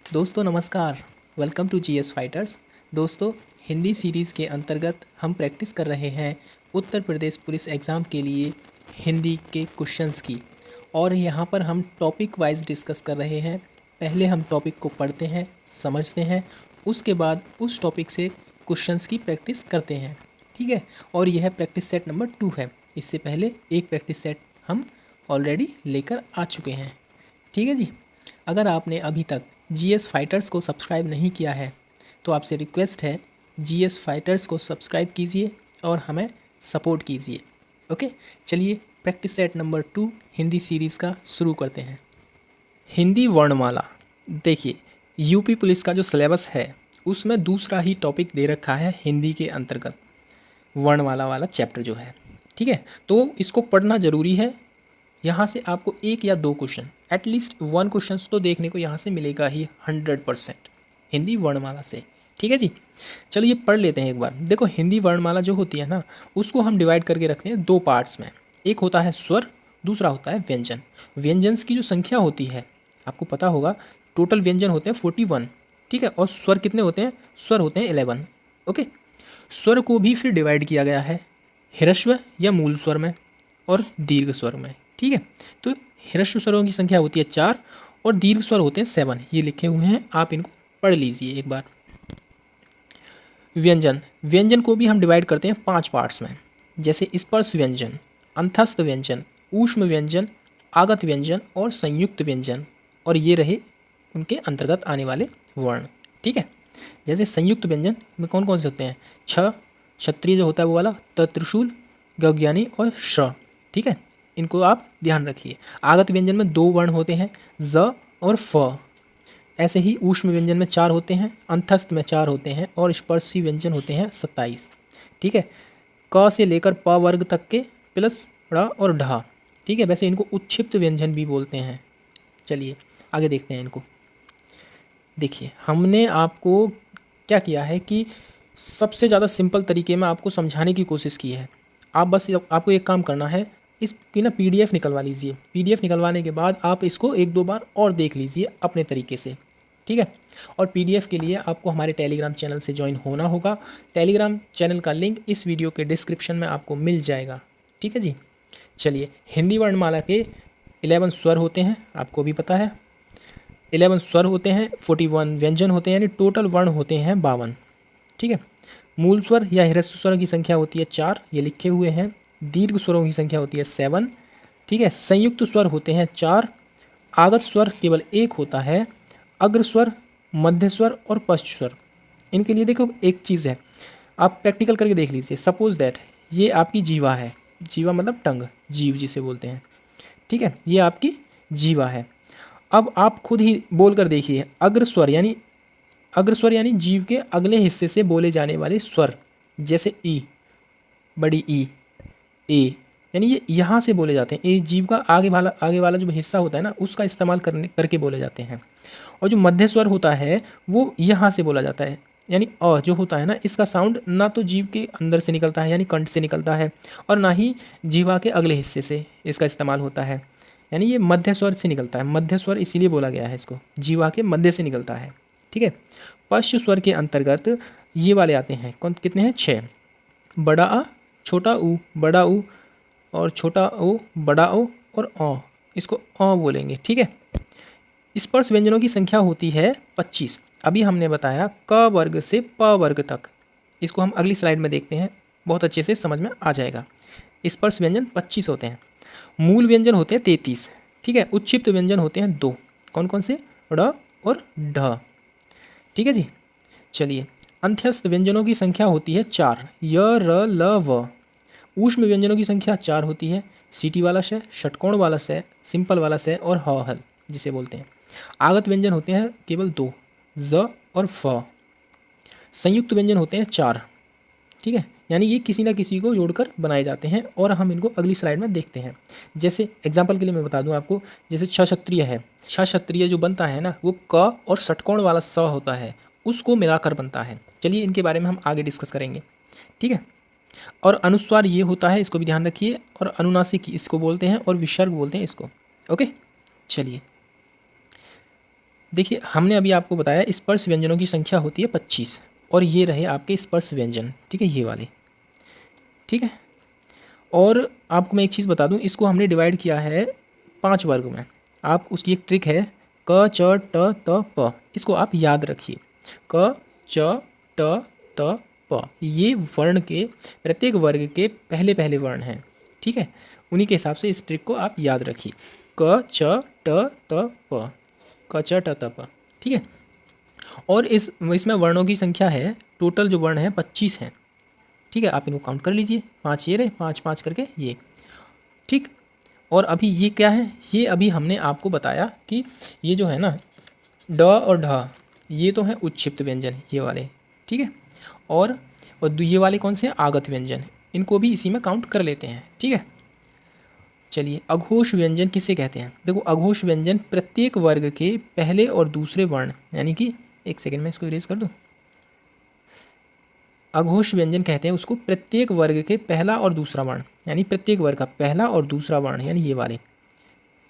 दोस्तों नमस्कार, welcome to GS fighters. दोस्तों, हिंदी सीरीज़ के अंतर्गत हम प्रैक्टिस कर रहे हैं उत्तर प्रदेश पुलिस एग्ज़ाम के लिए हिंदी के क्वेश्चंस की, और यहाँ पर हम टॉपिक वाइज डिस्कस कर रहे हैं। पहले हम टॉपिक को पढ़ते हैं, समझते हैं, उसके बाद उस टॉपिक से क्वेश्चंस की प्रैक्टिस करते हैं। ठीक है, और यह प्रैक्टिस सेट नंबर 2 है। इससे पहले एक प्रैक्टिस सेट हम ऑलरेडी लेकर आ चुके हैं। ठीक है जी। अगर आपने अभी तक जीएस फाइटर्स को सब्सक्राइब नहीं किया है तो आपसे रिक्वेस्ट है, जीएस फाइटर्स को सब्सक्राइब कीजिए और हमें सपोर्ट कीजिए। ओके, चलिए practice set number 2 Hindi series का शुरू करते हैं। हिंदी वर्णमाला। देखिए, यूपी पुलिस का जो सिलेबस है उसमें दूसरा ही टॉपिक दे रखा है हिंदी के अंतर्गत, वर्णमाला वाला चैप्टर जो है। ठीक है, तो इसको पढ़ना ज़रूरी है। यहाँ से आपको एक या दो क्वेश्चन, एटलीस्ट 1 क्वेश्चन तो देखने को यहाँ से मिलेगा ही 100% हिंदी वर्णमाला से। ठीक है जी, चलो ये पढ़ लेते हैं एक बार। देखो, हिंदी वर्णमाला जो होती है ना, उसको हम डिवाइड करके रखते हैं 2 पार्ट्स में। एक होता है स्वर, दूसरा होता है व्यंजन। व्यंजन्स की जो संख्या होती है आपको पता होगा, टोटल व्यंजन होते हैं 41। ठीक है, और स्वर कितने होते हैं? स्वर होते हैं 11। ओके, स्वर को भी फिर डिवाइड किया गया है ह्रस्व या मूल स्वर में और दीर्घ स्वर में। ठीक है, तो ह्रस्व स्वरों की संख्या होती है 4 और दीर्घ स्वर होते हैं 7। ये लिखे हुए हैं, आप इनको पढ़ लीजिए एक बार। व्यंजन, व्यंजन को भी हम डिवाइड करते हैं 5 पार्ट्स में, जैसे स्पर्श व्यंजन, अंतस्थ व्यंजन, ऊष्म व्यंजन, आगत व्यंजन और संयुक्त व्यंजन। और ये रहे उनके अंतर्गत आने वाले वर्ण। ठीक है, जैसे संयुक्त व्यंजन में कौन कौन से होते हैं? छ, क्षत्रिय जो होता है वो वाला, त, त्रिशूल, गज्ञानी और श्र। ठीक है, इनको आप ध्यान रखिए। आगत व्यंजन में 2 वर्ण होते हैं, ज और फ। ऐसे ही ऊष्म व्यंजन में 4 होते हैं, अंतस्थ में 4 होते हैं और स्पर्शी व्यंजन होते हैं 27। ठीक है, क से लेकर प वर्ग तक के प्लस ड़ और ढ। ठीक है, वैसे इनको उत्क्षिप्त व्यंजन भी बोलते हैं। चलिए आगे देखते हैं इनको। देखिए, हमने आपको क्या किया है कि सबसे ज़्यादा सिंपल तरीके में आपको समझाने की कोशिश की है। आप बस आपको एक काम करना है, इसकी ना PDF निकलवा लीजिए। PDF निकलवाने के बाद आप इसको 1-2 बार और देख लीजिए अपने तरीके से। ठीक है, और PDF के लिए आपको हमारे टेलीग्राम चैनल से ज्वाइन होना होगा। टेलीग्राम चैनल का लिंक इस वीडियो के डिस्क्रिप्शन में आपको मिल जाएगा। ठीक है जी। चलिए, हिंदी वर्णमाला के 11 स्वर होते हैं, आपको भी पता है। 11 स्वर होते हैं, 41 व्यंजन होते हैं, यानी टोटल वर्ण होते हैं 52। ठीक है, मूल स्वर या ह्रस्व स्वर की संख्या होती है 4, ये लिखे हुए हैं। दीर्घ स्वरों की संख्या होती है 7। ठीक है, संयुक्त स्वर होते हैं 4। आगत स्वर केवल 1 होता है। अग्र स्वर, मध्य स्वर और पश्च स्वर, इनके लिए देखो एक चीज़ है, आप प्रैक्टिकल करके देख लीजिए। सपोज दैट ये आपकी जीवा है, जीवा मतलब टंग, जीव जिसे बोलते हैं। ठीक है, ये आपकी जीवा है। अब आप खुद ही बोल कर देखिए, अग्र स्वर यानी जीव के अगले हिस्से से बोले जाने वाले स्वर, जैसे ई, बड़ी ई, ए, यानी ये यहाँ से बोले जाते हैं। ए जीव का आगे वाला जो हिस्सा होता है ना, उसका इस्तेमाल करके बोले जाते हैं। और जो मध्य स्वर होता है वो यहाँ से बोला जाता है, यानी अ जो होता है ना, इसका साउंड ना तो जीव के अंदर से निकलता है यानी कंठ से निकलता है, और ना ही जीवा के अगले हिस्से से इसका इस्तेमाल होता है, यानी ये मध्य स्वर से निकलता है। मध्य स्वर इसीलिए बोला गया है इसको, जीवा के मध्य से निकलता है। ठीक है, पश्च स्वर के अंतर्गत ये वाले आते हैं, कितने हैं? 6। बड़ा अ, छोटा ऊ, बड़ा ऊ, और छोटा ओ, बड़ा ओ और अ, इसको अ बोलेंगे। ठीक है, स्पर्श व्यंजनों की संख्या होती है 25। अभी हमने बताया क वर्ग से प वर्ग तक, इसको हम अगली स्लाइड में देखते हैं, बहुत अच्छे से समझ में आ जाएगा। स्पर्श व्यंजन 25 होते हैं। मूल व्यंजन होते हैं 33। ठीक है, उत्क्षिप्त व्यंजन होते हैं 2। कौन कौन से? ड़ और ढ। ठीक है जी। चलिए, अंत्यस्थ व्यंजनों की संख्या होती है 4, य, र, ल, व। ऊष्म व्यंजनों की संख्या 4 होती है, सीटी वाला श, षटकोण वाला स, सिंपल वाला स और ह हल जिसे बोलते हैं। आगत व्यंजन होते हैं केवल 2, ज और फ। संयुक्त व्यंजन होते हैं 4। ठीक है, यानी ये किसी ना किसी को जोड़कर बनाए जाते हैं, और हम इनको अगली स्लाइड में देखते हैं। जैसे एग्जाम्पल के लिए मैं बता दूं आपको, जैसे छ क्षत्रिय है, छ क्षत्रिय जो बनता है ना, वो क और षटकोण वाला स होता है, उसको मिलाकर बनता है। चलिए इनके बारे में हम आगे डिस्कस करेंगे। ठीक है, और अनुस्वार ये होता है, इसको भी ध्यान रखिए, और अनुनासिक इसको बोलते हैं, और विसर्ग बोलते हैं इसको। ओके, चलिए देखिए, हमने अभी आपको बताया स्पर्श व्यंजनों की संख्या होती है 25, और ये रहे आपके स्पर्श व्यंजन, ठीक है, ये वाले, ठीक है। और आपको मैं एक चीज़ बता दूं, इसको हमने डिवाइड किया है 5 वर्ग में। आप उसकी एक ट्रिक है, क च ट त प, इसको आप याद रखिए। क च ट त प, ये वर्ण के प्रत्येक वर्ग के पहले पहले वर्ण हैं, ठीक है। उन्हीं के हिसाब से इस ट्रिक को आप याद रखिए, क च ट त प, क च ट त प, ठीक है। और इसमें वर्णों की संख्या है, टोटल जो वर्ण है 25 हैं, ठीक है। आप इनको काउंट कर लीजिए, 5 ये रहे, 5 5 करके ये, ठीक। और अभी ये क्या है, ये अभी हमने आपको बताया कि ये जो है ना ड और ढ, ये तो है उच्छिप्त व्यंजन, ये वाले, ठीक है। और ये वाले कौन से हैं, आगत व्यंजन, इनको भी इसी में काउंट कर लेते हैं, ठीक है। चलिए, अघोष व्यंजन किसे कहते हैं? देखो, अघोष व्यंजन प्रत्येक वर्ग के पहले और दूसरे वर्ण, यानी कि एक सेकेंड में इसको इरेज कर दूँ। अघोष व्यंजन कहते हैं उसको प्रत्येक वर्ग के पहला और दूसरा वर्ण, यानी प्रत्येक वर्ग का पहला और दूसरा वर्ण, यानी ये वाले,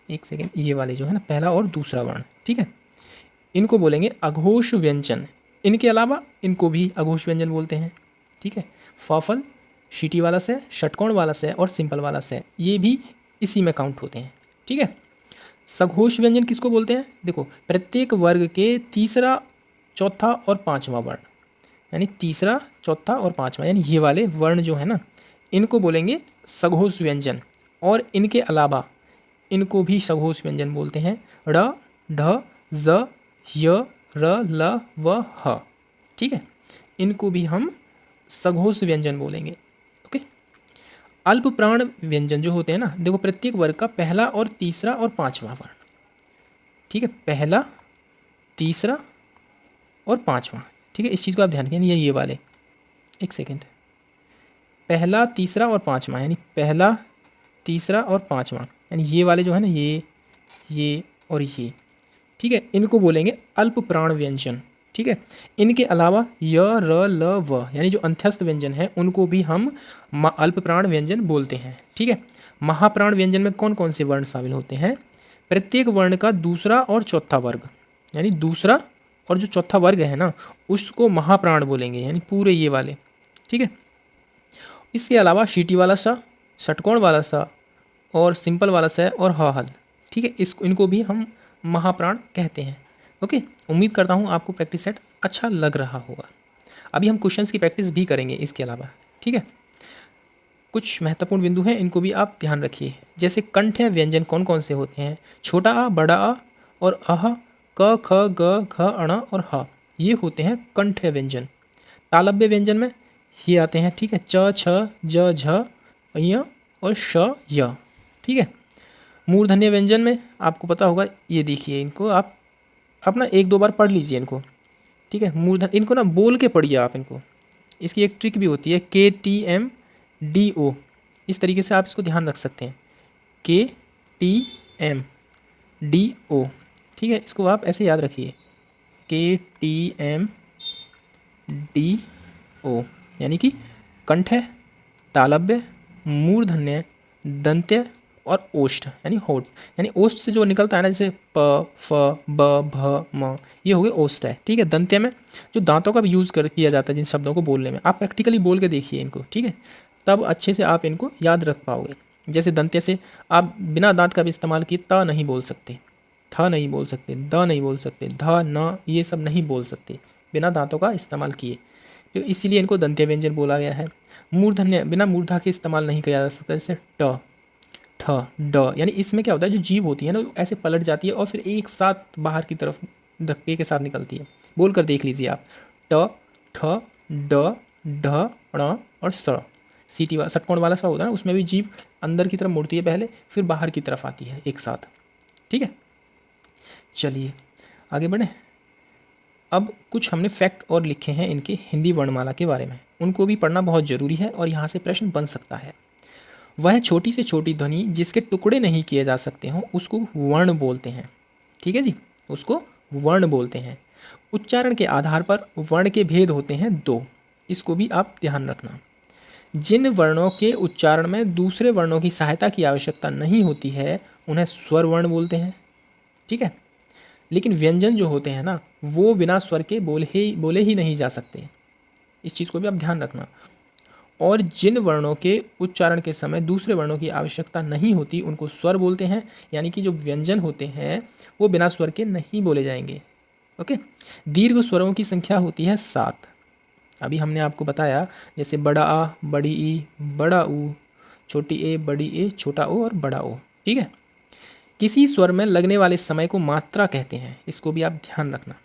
एक सेकेंड, ये वाले जो है ना, पहला और दूसरा वर्ण, ठीक है, इनको बोलेंगे अघोष व्यंजन। इनके अलावा इनको भी अघोष व्यंजन बोलते हैं, ठीक है। फॉफल, शीटी वाला से, षटकोण वाला से और सिंपल वाला से, ये भी इसी में काउंट होते हैं, ठीक है। सघोष व्यंजन किसको बोलते हैं? देखो, प्रत्येक वर्ग के तीसरा, चौथा और पांचवा वर्ण, यानी तीसरा, चौथा और पांचवा, यानी ये वाले वर्ण जो है ना, इनको बोलेंगे सघोष व्यंजन। और इनके अलावा इनको भी सघोष व्यंजन बोलते हैं, ड़, ढ, ज, य, र, ल, व, ह, ठीक है। इनको भी हम सघोष व्यंजन बोलेंगे, ओके। अल्प प्राण व्यंजन जो होते हैं ना, देखो, प्रत्येक वर्ग का पहला और तीसरा और पांचवा वर्ण, ठीक है, पहला, तीसरा और पांचवा, ठीक है। इस चीज़ को आप ध्यान रखें, ये वाले, एक सेकेंड, पहला, तीसरा और पांचवा, यानी पहला, तीसरा और पांचवा, यानी ये वाले जो है ना, ये और ये, ठीक है, इनको बोलेंगे अल्प प्राण व्यंजन, ठीक है। इनके अलावा य, र, ल, व, यानी जो अंत्यस्थ व्यंजन है, उनको भी हम अल्प प्राण व्यंजन बोलते हैं, ठीक है। महाप्राण व्यंजन में कौन कौन से वर्ण शामिल होते हैं? प्रत्येक वर्ण का दूसरा और चौथा वर्ग, यानी दूसरा और जो चौथा वर्ग है ना, उसको महाप्राण बोलेंगे, यानी पूरे ये वाले, ठीक है। इसके अलावा शीटी वाला सा, षटकोण वाला सा और सिंपल वाला सा और हल, ठीक है, इनको भी हम महाप्राण कहते हैं, ओके। उम्मीद करता हूँ आपको प्रैक्टिस सेट अच्छा लग रहा होगा। अभी हम क्वेश्चंस की प्रैक्टिस भी करेंगे इसके अलावा, ठीक है। कुछ महत्वपूर्ण बिंदु हैं, इनको भी आप ध्यान रखिए। जैसे कंठ व्यंजन कौन कौन से होते हैं? छोटा आ, बड़ा आ और अह, क, ख, ग, घ, अण और ह, ये होते हैं कंठ व्यंजन। तालव्य व्यंजन में ये आते हैं, ठीक है, च, छ, ज, झ, य और श, य, ठीक है। मूर्धन्य व्यंजन में आपको पता होगा, ये देखिए, इनको आप अपना एक दो बार पढ़ लीजिए इनको, ठीक है। मूर्धन, इनको ना बोल के पढ़िए आप इनको, इसकी एक ट्रिक भी होती है, KTM, DO, इस तरीके से आप इसको ध्यान रख सकते हैं, KTM, DO, ठीक है। इसको आप ऐसे याद रखिए, KTM, DO, यानी कि कंठ, तालव्य, मूर्धन्य, दंत्य और ओष्ठ, यानी होठ, यानी ओष्ठ से जो निकलता है ना, जैसे प, फ, ब, भ, म, ये हो गए ओष्ठ है, ठीक है। दंत्य में जो दांतों का भी यूज़ किया जाता है जिन शब्दों को बोलने में, आप प्रैक्टिकली बोल के देखिए इनको, ठीक है, तब अच्छे से आप इनको याद रख पाओगे। जैसे दंत्य से आप बिना दांत का भी इस्तेमाल किए त नहीं बोल सकते, थ नहीं बोल सकते, द नहीं बोल सकते, ध, न, ये सब नहीं बोल सकते बिना दांतों का इस्तेमाल किए, तो इसीलिए इनको दंत्य व्यंजन बोला गया है। मूर्धन्य बिना मूर्धा के इस्तेमाल नहीं किया जा सकता, जैसे ट, ठ, ड, यानी इसमें क्या होता है, जो जीभ होती है ना, ऐसे पलट जाती है और फिर एक साथ बाहर की तरफ धक्के के साथ निकलती है। बोल कर देख लीजिए आप, ट, ठ, ड, ढ, ण और स। सीटी वाला, षटकोण वाला सा होता है ना, उसमें भी जीभ अंदर की तरफ मुड़ती है पहले, फिर बाहर की तरफ आती है एक साथ, ठीक है। चलिए आगे बढ़ें। अब कुछ हमने फैक्ट और लिखे हैं इनके हिंदी वर्णमाला के बारे में, उनको भी पढ़ना बहुत ज़रूरी है और यहाँ से प्रश्न बन सकता है। वह छोटी से छोटी ध्वनि जिसके टुकड़े नहीं किए जा सकते हों, उसको वर्ण बोलते हैं, ठीक है जी, उसको वर्ण बोलते हैं। उच्चारण के आधार पर वर्ण के भेद होते हैं 2, इसको भी आप ध्यान रखना। जिन वर्णों के उच्चारण में दूसरे वर्णों की सहायता की आवश्यकता नहीं होती है उन्हें स्वर वर्ण बोलते हैं। ठीक है, लेकिन व्यंजन जो होते हैं ना वो बिना स्वर के बोले ही नहीं जा सकते, इस चीज़ को भी आप ध्यान रखना। और जिन वर्णों के उच्चारण के समय दूसरे वर्णों की आवश्यकता नहीं होती उनको स्वर बोलते हैं, यानी कि जो व्यंजन होते हैं वो बिना स्वर के नहीं बोले जाएंगे। ओके, दीर्घ स्वरों की संख्या होती है 7। अभी हमने आपको बताया, जैसे बड़ा आ, बड़ी ई, बड़ा ऊ, छोटी ए, बड़ी ए, छोटा ओ और बड़ा ओ। ठीक है, किसी स्वर में लगने वाले समय को मात्रा कहते हैं, इसको भी आप ध्यान रखना।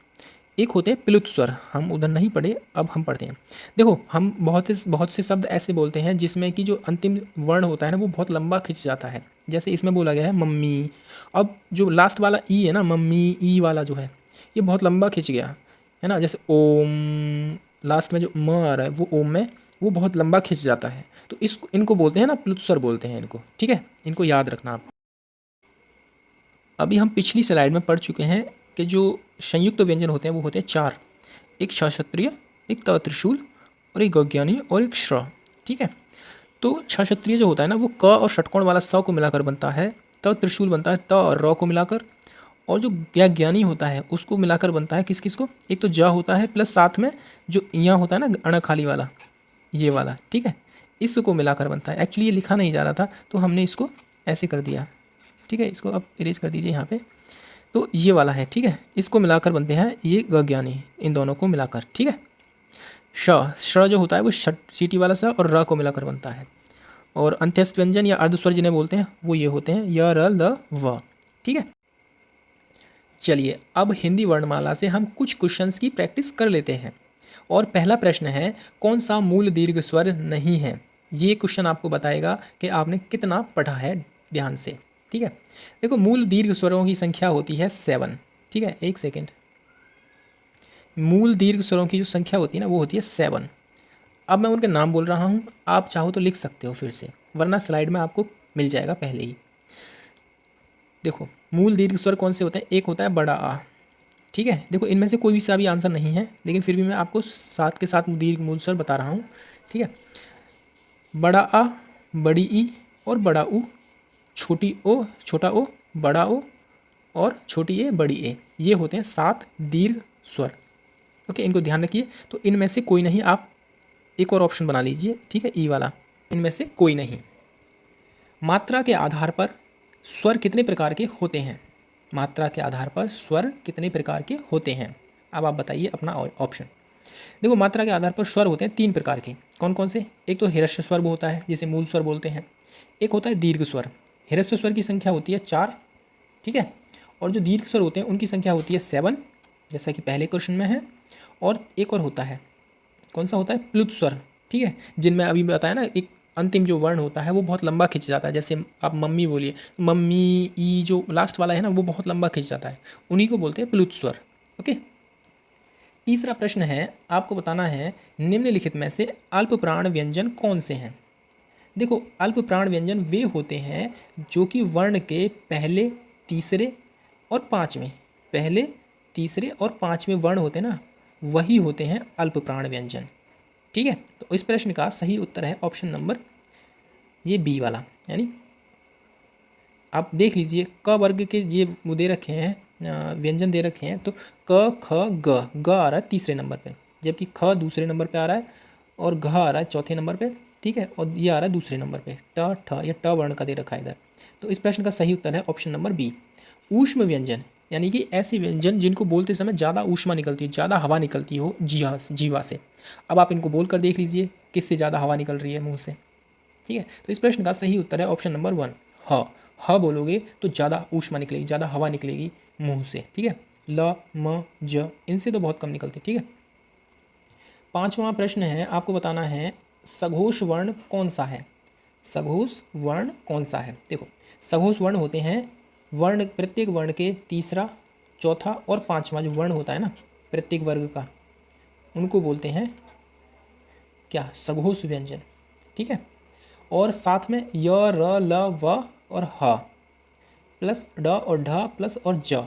एक होते हैं प्लुत स्वर, हम उधर नहीं पढ़े, अब हम पढ़ते हैं। देखो, हम बहुत से शब्द ऐसे बोलते हैं जिसमें कि जो अंतिम वर्ण होता है ना वो बहुत लंबा खिंच जाता है, जैसे इसमें बोला गया है मम्मी। अब जो लास्ट वाला ई है ना, मम्मी ई वाला जो है ये बहुत लंबा खिंच गया है ना, जैसे ओम, लास्ट में जो म आ रहा है वो ओम में वो बहुत लंबा खिंच जाता है, तो इनको बोलते हैं ना प्लुत स्वर बोलते हैं इनको। ठीक है, इनको याद रखना आप। अभी हम पिछली स्लाइड में पढ़ चुके हैं कि जो संयुक्त व्यंजन होते हैं वो होते हैं 4, एक क्षत्रिय, एक त त्रिशूल और एक गज्ञानी और एक श्र। ठीक है, तो क्षत्रिय जो होता है ना वो क और षटकोण वाला स को मिलाकर बनता है, त त्रिशूल बनता है त और र को मिलाकर, और जो ज्ञानी होता है उसको मिलाकर बनता है किस किस को, एक तो ज होता है प्लस साथ में जो यहाँ होता है ना अण खाली वाला, ये वाला। ठीक है, इसको मिलाकर बनता है। एक्चुअली ये लिखा नहीं जा रहा था तो हमने इसको ऐसे कर दिया। ठीक है, इसको अब इरेज कर दीजिए यहाँ पे, तो ये वाला है। ठीक है, इसको मिलाकर बनते हैं ये गज्ञानी, इन दोनों को मिलाकर। ठीक है, श जो होता है वो सीटी वाला स और र को मिलाकर बनता है। और अंत्यस्थ व्यंजन या अर्धस्वर जिन्हें बोलते हैं वो ये होते हैं य, र, ल, व। ठीक है, चलिए अब हिंदी वर्णमाला से हम कुछ क्वेश्चंस की प्रैक्टिस कर लेते हैं। और पहला प्रश्न है, कौन सा मूल दीर्घ स्वर नहीं है? ये क्वेश्चन आपको बताएगा कि आपने कितना पढ़ा है ध्यान से। ठीक है, देखो मूल दीर्घ स्वरों की संख्या होती है 7। ठीक है, एक सेकेंड, मूल दीर्घ स्वरों की जो संख्या होती है ना वो होती है 7। अब मैं उनके नाम बोल रहा हूँ, आप चाहो तो लिख सकते हो फिर से, वरना स्लाइड में आपको मिल जाएगा पहले ही। देखो मूल दीर्घ स्वर कौन से होते हैं, एक होता है बड़ा आ। ठीक है, देखो इनमें से कोई भी सा भी आंसर नहीं है, लेकिन फिर भी मैं आपको साथ के साथ दीर्घ मूल स्वर बता रहा हूँ। ठीक है, बड़ा आ, बड़ी ई और बड़ा ऊ, छोटी ओ, छोटा ओ, बड़ा ओ और छोटी ए, बड़ी ए, ये होते हैं 7 दीर्घ स्वर। ओके, इनको ध्यान रखिए। तो इनमें से कोई नहीं, आप एक और ऑप्शन बना लीजिए। ठीक है, ई वाला, इनमें से कोई नहीं। मात्रा के आधार पर स्वर कितने प्रकार के होते हैं? मात्रा के आधार पर स्वर कितने प्रकार के होते हैं? अब आप बताइए अपना ऑप्शन। देखो मात्रा के आधार पर स्वर होते हैं 3 प्रकार के। कौन कौन से? एक तो हिरस्व स्वर होता है जिसे मूल स्वर बोलते हैं, एक होता है दीर्घ स्वर। हिरस्व स्वर की संख्या होती है 4। ठीक है, और जो दीर्घ स्वर होते हैं उनकी संख्या होती है 7, जैसा कि पहले क्वेश्चन में है। और एक और होता है, कौन सा होता है? प्लुत स्वर। ठीक है, जिनमें अभी बताया ना एक अंतिम जो वर्ण होता है वो बहुत लंबा खिंच जाता है, जैसे आप मम्मी बोलिए, मम्मी, ई जो लास्ट वाला है ना वो बहुत लंबा खिंच जाता है, उन्हीं को बोलते हैं प्लुत स्वर। ओके, तीसरा प्रश्न है, आपको बताना है निम्नलिखित में से अल्प प्राण व्यंजन कौन से हैं? देखो अल्प प्राण व्यंजन वे होते हैं जो कि वर्ण के पहले, तीसरे और पाँचवें, पहले, तीसरे और पाँचवें वर्ण होते हैं ना, वही होते हैं अल्प प्राण व्यंजन। ठीक है, तो इस प्रश्न का सही उत्तर है ऑप्शन नंबर ये बी वाला। यानी आप देख लीजिए क वर्ग के ये दे रखे हैं, व्यंजन दे रखे हैं, तो क, ख, ग आ रहा है तीसरे नंबर पे, जबकि ख दूसरे नंबर पे आ रहा है और घ आ रहा है चौथे नंबर पे। ठीक है, और ये आ रहा है दूसरे नंबर पे ट, ठ, या ट वर्ण का दे रखा है इधर। तो इस प्रश्न का सही उत्तर है ऑप्शन नंबर बी। ऊष्म व्यंजन यानी कि ऐसे व्यंजन जिनको बोलते समय ज़्यादा ऊष्मा निकलती है, ज़्यादा हवा निकलती हो जीवा से। अब आप इनको बोल कर देख लीजिए किससे ज़्यादा हवा निकल रही है, मुंह से। ठीक है, तो इस प्रश्न का सही उत्तर है ऑप्शन नंबर 1, ह बोलोगे तो ज़्यादा ऊष्मा निकलेगी, ज़्यादा हवा निकलेगी मुंह से। ठीक है, ल, म, ज इनसे तो बहुत कम निकलती। ठीक है, 5वां प्रश्न है, आपको बताना है सघोष वर्ण कौन सा है? सघोष वर्ण कौन सा है? देखो सघोष वर्ण होते हैं वर्ण, प्रत्येक वर्ण के तीसरा, चौथा और पांचवा जो वर्ण होता है ना प्रत्येक वर्ग का, उनको बोलते हैं क्या? सघोष व्यंजन। ठीक है, और साथ में य, र, ल, व और ह प्लस ड और ढ प्लस और ज,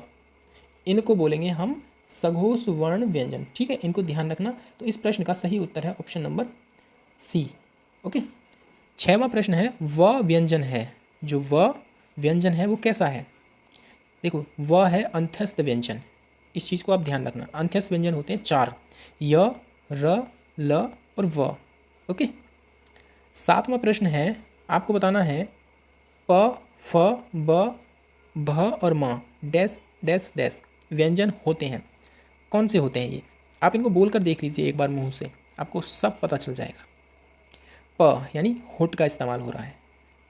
इनको बोलेंगे हम सघोष वर्ण व्यंजन। ठीक है, इनको ध्यान रखना। तो इस प्रश्न का सही उत्तर है ऑप्शन नंबर सी, ओके। 6वां प्रश्न है व व्यंजन है। जो व व्यंजन है वो कैसा है? देखो व है अंत्यस्थ व्यंजन, इस चीज़ को आप ध्यान रखना। अंत्यस्थ व्यंजन होते हैं 4, य, र, ल और व। ओके। 7वां प्रश्न है आपको बताना है प, फ, ब, भ और म डैश डैश डैश व्यंजन होते हैं। कौन से होते हैं ये? आप इनको बोलकर देख लीजिए एक बार मुंह से, आपको सब पता चल जाएगा। प यानी होठ का इस्तेमाल हो रहा है,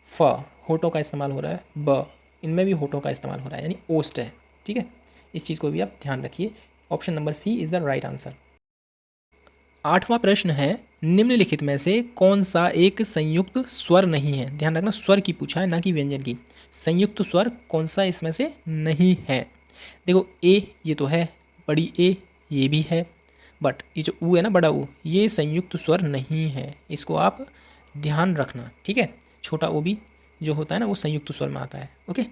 फ होठों का इस्तेमाल हो रहा है, ब इनमें भी होठों का इस्तेमाल हो रहा है यानी ओस्ट है। ठीक है, इस चीज़ को भी आप ध्यान रखिए। Option number C is the right answer. 8वां प्रश्न है निम्नलिखित में से कौन सा एक संयुक्त स्वर नहीं है? ध्यान रखना, स्वर की पूछा है ना कि व्यंजन की। संयुक्त स्वर कौन सा इसमें से नहीं है? देखो ए ये तो है, बड़ी ए ये भी है, बट ये जो ऊ है ना, बड़ा ऊ, ये संयुक्त स्वर नहीं है, इसको आप ध्यान रखना। ठीक है, छोटा ओ भी जो होता है ना वो संयुक्त स्वर में आता है। ओके,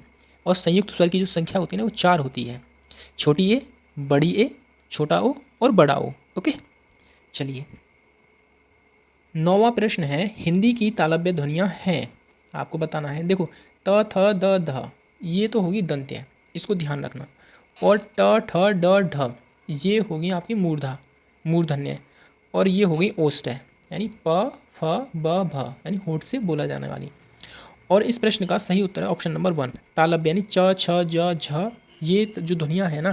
और संयुक्त स्वर की जो संख्या होती है ना वो 4 होती है, छोटी ए, बड़ी ए, छोटा ओ और बड़ा ओ। ओके, चलिए 9वां प्रश्न है हिंदी की तालव्य ध्वनियाँ हैं, आपको बताना है। देखो त, थ, द, ध ये तो होगी दंत्य, इसको ध्यान रखना। और ट, ठ, ड, ढ ये होगी आपकी मूर्धा, मूर्धन्य। और ये होगी ओष्ठ है यानी प, फ, ब, भ यानी होठ से बोला जाने वाली। और इस प्रश्न का सही उत्तर है ऑप्शन नंबर 1 तालव्य यानी च, छ, ज, झ। ये जो ध्वनियाँ है ना,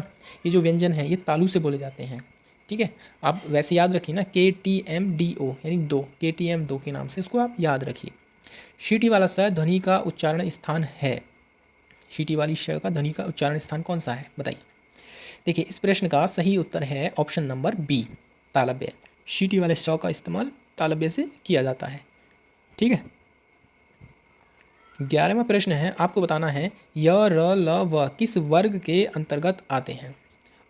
ये जो व्यंजन है ये तालु से बोले जाते हैं। ठीक है, आप वैसे याद रखिए ना KTMDO यानी दो, KTM 2 के नाम से इसको आप याद रखिए। शीटी वाला स ध्वनि का उच्चारण स्थान है। शीटी वाली श का ध्वनि का उच्चारण स्थान कौन सा है बताइए? देखिए इस प्रश्न का सही उत्तर है ऑप्शन नंबर बी तालव्य। शीटी वाले स का इस्तेमाल तालव्य से किया जाता है। ठीक है, 11वां प्रश्न है आपको बताना है य, र, ल, व किस वर्ग के अंतर्गत आते हैं?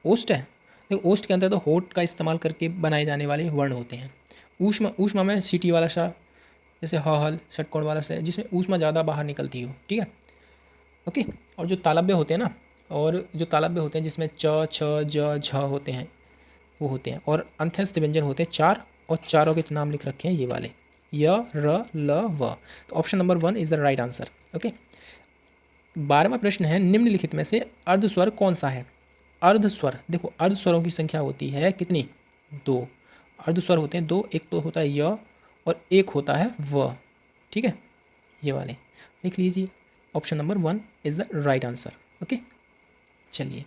ओष्ठ है। देखो ओष्ठ के अंदर तो होठ का इस्तेमाल करके बनाए जाने वाले वर्ण होते हैं। ऊष्मा, ऊष्मा में सीटी वाला श, जैसे ह, हल, षटकोण वाला स जिसमें ऊष्मा ज़्यादा बाहर निकलती हो। ठीक है, ओके। और जो तालव्य होते हैं ना, और जो तालव्य होते हैं जिसमें च, छ, ज, झ होते हैं वो होते हैं। और अंत्यस्थ व्यंजन होते हैं 4, और चारों के नाम लिख रखे हैं ये वाले य, र, ल, व। तो option number 1 is the right answer. Okay. 12वां प्रश्न है निम्नलिखित में से अर्धस्वर कौन सा है? अर्धस्वर, देखो अर्धस्वरों की संख्या होती है कितनी? 2 अर्धस्वर होते हैं 2, एक तो होता है य और एक होता है व। ठीक है, ये वाले देख लीजिए। Option number 1 is the right answer. Okay, चलिए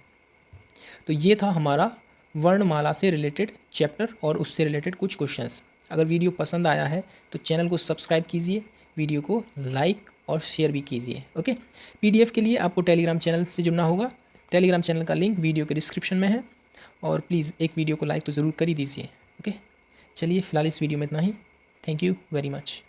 तो ये था हमारा वर्णमाला से रिलेटेड चैप्टर और उससे रिलेटेड कुछ क्वेश्चंस। अगर वीडियो पसंद आया है तो चैनल को सब्सक्राइब कीजिए, वीडियो को लाइक और शेयर भी कीजिए। ओके, PDF के लिए आपको टेलीग्राम चैनल से जुड़ना होगा। टेलीग्राम चैनल का लिंक वीडियो के डिस्क्रिप्शन में है। और प्लीज़ एक वीडियो को लाइक तो ज़रूर कर ही दीजिए। ओके, चलिए फ़िलहाल इस वीडियो में इतना ही। Thank you very much.